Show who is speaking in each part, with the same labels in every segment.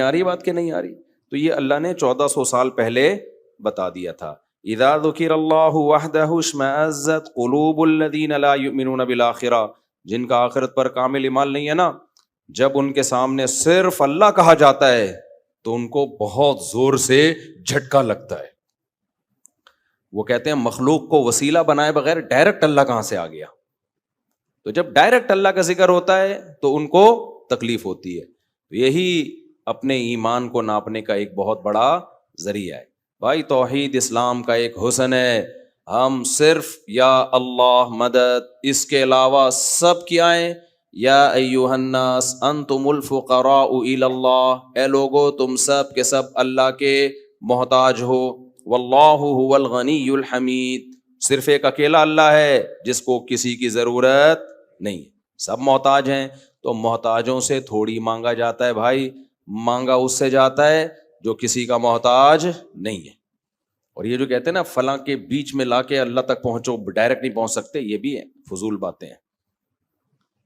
Speaker 1: آ رہی بات کہ نہیں آ رہی؟ تو یہ اللہ نے 1400 سال پہلے بتا دیا تھا. اذا ذکر اللہ وحدہ اشمئزت قلوب الذین لا یؤمنون بالآخرہ، جن کا آخرت پر کامل ایمان نہیں ہے نا، جب ان کے سامنے صرف اللہ کہا جاتا ہے تو ان کو بہت زور سے جھٹکا لگتا ہے. وہ کہتے ہیں مخلوق کو وسیلہ بنائے بغیر ڈائریکٹ اللہ کہاں سے آ گیا؟ تو جب ڈائریکٹ اللہ کا ذکر ہوتا ہے تو ان کو تکلیف ہوتی ہے. یہی اپنے ایمان کو ناپنے کا ایک بہت بڑا ذریعہ ہے. بھائی توحید اسلام کا ایک حسن ہے، ہم صرف یا اللہ مدد، اس کے علاوہ سب کیا ہیں؟ یا ایھا الناس انتم الفقراء الی اللہ، اے لوگو تم سب کے سب اللہ کے محتاج ہو. واللہ هو الغنی الحمید، صرف ایک اکیلا اللہ ہے جس کو کسی کی ضرورت نہیں، سب محتاج ہیں. تو محتاجوں سے تھوڑی مانگا جاتا ہے بھائی، مانگا اس سے جاتا ہے جو کسی کا محتاج نہیں ہے. اور یہ جو کہتے ہیں نا فلاں کے بیچ میں لا کے اللہ تک پہنچو، ڈائریکٹ نہیں پہنچ سکتے، یہ بھی ہے فضول باتیں ہیں.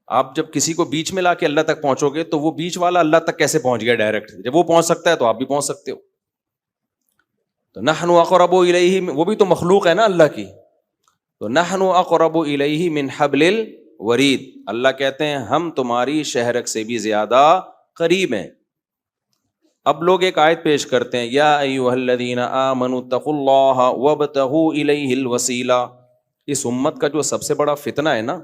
Speaker 1: آپ جب کسی کو بیچ میں لا کے اللہ تک پہنچو گے تو وہ بیچ والا اللہ تک کیسے پہنچ گیا ڈائریکٹ؟ جب وہ پہنچ سکتا ہے تو آپ بھی پہنچ سکتے ہو. تو نحن اقرب الیہ، وہ بھی تو مخلوق ہے نا اللہ کی. تو نحن اقرب الیہ من حبل الورید، اللہ کہتے ہیں ہم تمہاری شہرک سے بھی زیادہ قریب ہیں. اب لوگ ایک آیت پیش کرتے ہیں، یا ایھا الذین آمنوا اتقوا اللہ وابتغوا الیہ الوسیلہ. اس امت کا جو سب سے بڑا فتنہ ہے نا،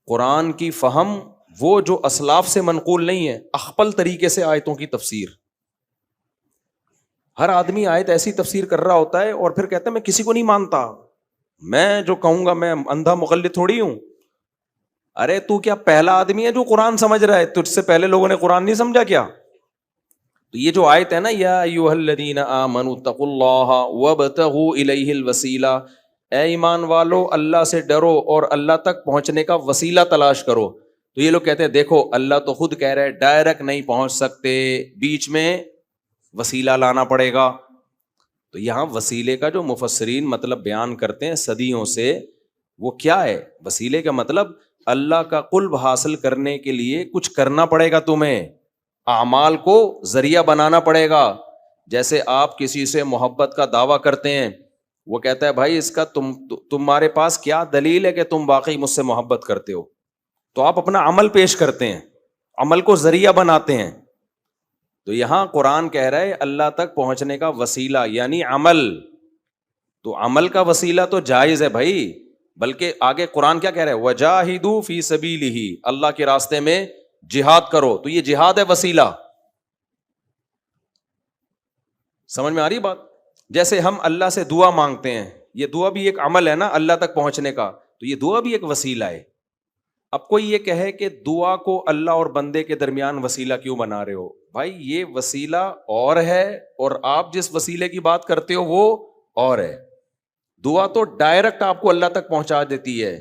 Speaker 1: قرآن کی فہم وہ جو اسلاف سے منقول نہیں ہے، اخپل طریقے سے آیتوں کی تفسیر. ہر آدمی آیت ایسی تفسیر کر رہا ہوتا ہے اور پھر کہتا ہے میں کسی کو نہیں مانتا، میں جو کہوں گا، میں اندھا مقلد تھوڑی ہوں. ارے تو کیا پہلا آدمی ہے جو قرآن سمجھ رہا ہے؟ تجھ سے پہلے لوگوں نے قرآن نہیں سمجھا کیا؟ تو یہ جو آیت ہے نا، یا ایھا الذین آمنوا اتقوا اللہ وابتغوا الیہ الوسیلہ، اے ایمان والو اللہ سے ڈرو اور اللہ تک پہنچنے کا وسیلہ تلاش کرو. تو یہ لوگ کہتے ہیں دیکھو اللہ تو خود کہہ رہے ڈائریکٹ نہیں پہنچ سکتے، بیچ میں وسیلہ لانا پڑے گا. تو یہاں وسیلے کا جو مفسرین مطلب بیان کرتے ہیں صدیوں سے، وہ کیا ہے؟ وسیلے کا مطلب اللہ کا قرب حاصل کرنے کے لیے کچھ کرنا پڑے گا، تمہیں اعمال کو ذریعہ بنانا پڑے گا. جیسے آپ کسی سے محبت کا دعویٰ کرتے ہیں، وہ کہتا ہے بھائی اس کا تمہارے پاس کیا دلیل ہے کہ تم واقعی مجھ سے محبت کرتے ہو؟ تو آپ اپنا عمل پیش کرتے ہیں، عمل کو ذریعہ بناتے ہیں. تو یہاں قرآن کہہ رہا ہے اللہ تک پہنچنے کا وسیلہ یعنی عمل. تو عمل کا وسیلہ تو جائز ہے بھائی، بلکہ آگے قرآن کیا کہہ رہا ہے؟ وجاہدوا فی سبیلہ، اللہ کے راستے میں جہاد کرو. تو یہ جہاد ہے وسیلہ. سمجھ میں آ رہی بات؟ جیسے ہم اللہ سے دعا مانگتے ہیں، یہ دعا بھی ایک عمل ہے نا اللہ تک پہنچنے کا، تو یہ دعا بھی ایک وسیلہ ہے. اب کوئی یہ کہے کہ دعا کو اللہ اور بندے کے درمیان وسیلہ کیوں بنا رہے ہو؟ بھائی یہ وسیلہ اور ہے اور آپ جس وسیلے کی بات کرتے ہو وہ اور ہے. دعا تو ڈائریکٹ آپ کو اللہ تک پہنچا دیتی ہے،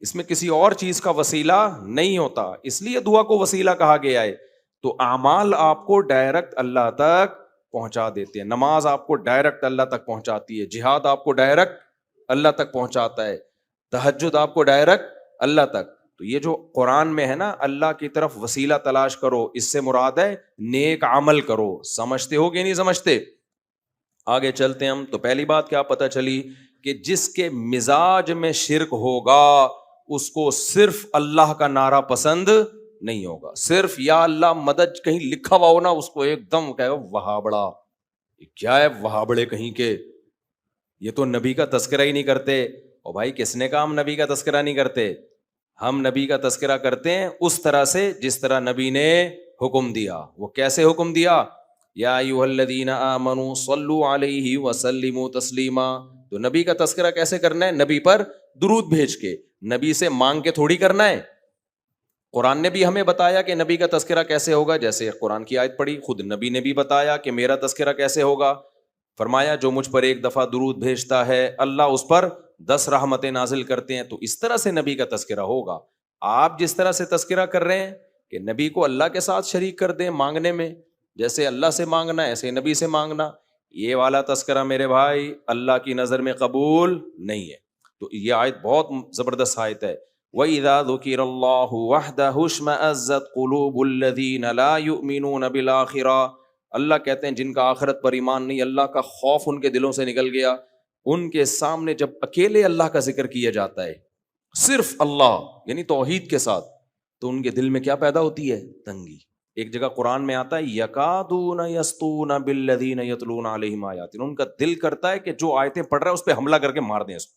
Speaker 1: اس میں کسی اور چیز کا وسیلہ نہیں ہوتا، اس لیے دعا کو وسیلہ کہا گیا ہے. تو اعمال آپ کو ڈائریکٹ اللہ تک پہنچا دیتے ہیں. نماز آپ کو ڈائریکٹ اللہ تک پہنچاتی ہے، جہاد آپ کو ڈائریکٹ اللہ تک پہنچاتا ہے، تہجد آپ کو ڈائریکٹ اللہ تک. تو یہ جو قرآن میں ہے نا اللہ کی طرف وسیلہ تلاش کرو، اس سے مراد ہے نیک عمل کرو. سمجھتے ہو کہ نہیں سمجھتے؟ آگے چلتے ہیں ہم. تو پہلی بات کیا پتہ چلی کہ جس کے مزاج میں شرک ہوگا اس کو صرف اللہ کا نعرہ پسند نہیں ہوگا. صرف یا اللہ مدد کہیں لکھا ہوا ہو نا، اس کو ایک دم کہے وہابڑا. کیا ہے وہابڑے کہیں کے؟ یہ تو نبی کا تذکرہ ہی نہیں کرتے. اور بھائی کس نے کہا ہم نبی کا تذکرہ نہیں کرتے؟ ہم نبی کا تذکرہ کرتے ہیں اس طرح سے جس طرح نبی نے حکم دیا. وہ کیسے حکم دیا؟ یا ایھا الذین آمنوا صلوا علیہ وسلموا تسلیما. تو نبی کا تذکرہ کیسے کرنا ہے؟ نبی پر درود بھیج کے، نبی سے مانگ کے تھوڑی کرنا ہے. قرآن نے بھی ہمیں بتایا کہ نبی کا تذکرہ کیسے ہوگا، جیسے قرآن کی آیت پڑھی، خود نبی نے بھی بتایا کہ میرا تذکرہ کیسے ہوگا. فرمایا جو مجھ پر ایک دفعہ درود بھیجتا ہے اللہ اس پر 10 رحمتیں نازل کرتے ہیں. تو اس طرح سے نبی کا تذکرہ ہوگا. آپ جس طرح سے تذکرہ کر رہے ہیں کہ نبی کو اللہ کے ساتھ شریک کر دیں مانگنے میں، جیسے اللہ سے مانگنا ایسے نبی سے مانگنا، یہ والا تذکرہ میرے بھائی اللہ کی نظر میں قبول نہیں ہے. تو یہ آیت بہت زبردست آیت ہے. وَإِذَا ذُكِرَ اللَّهُ وَحْدَهُ اشْمَأَزَّتْ قُلُوبُ الَّذِينَ لَا يُؤْمِنُونَ بِالْآخِرَةِ، اللہ کہتے ہیں جن کا آخرت پر ایمان نہیں، اللہ کا خوف ان کے دلوں سے نکل گیا، ان کے سامنے جب اکیلے اللہ کا ذکر کیا جاتا ہے، صرف اللہ یعنی توحید کے ساتھ، تو ان کے دل میں کیا پیدا ہوتی ہے؟ تنگی۔ ایک جگہ قرآن میں آتا ہے یکادون یسطون بالذین یتلون علیہم آیاتنا، ان کا دل کرتا ہے کہ جو آیتیں پڑھ رہا ہے اس پہ حملہ کر کے مار دیں اس کو۔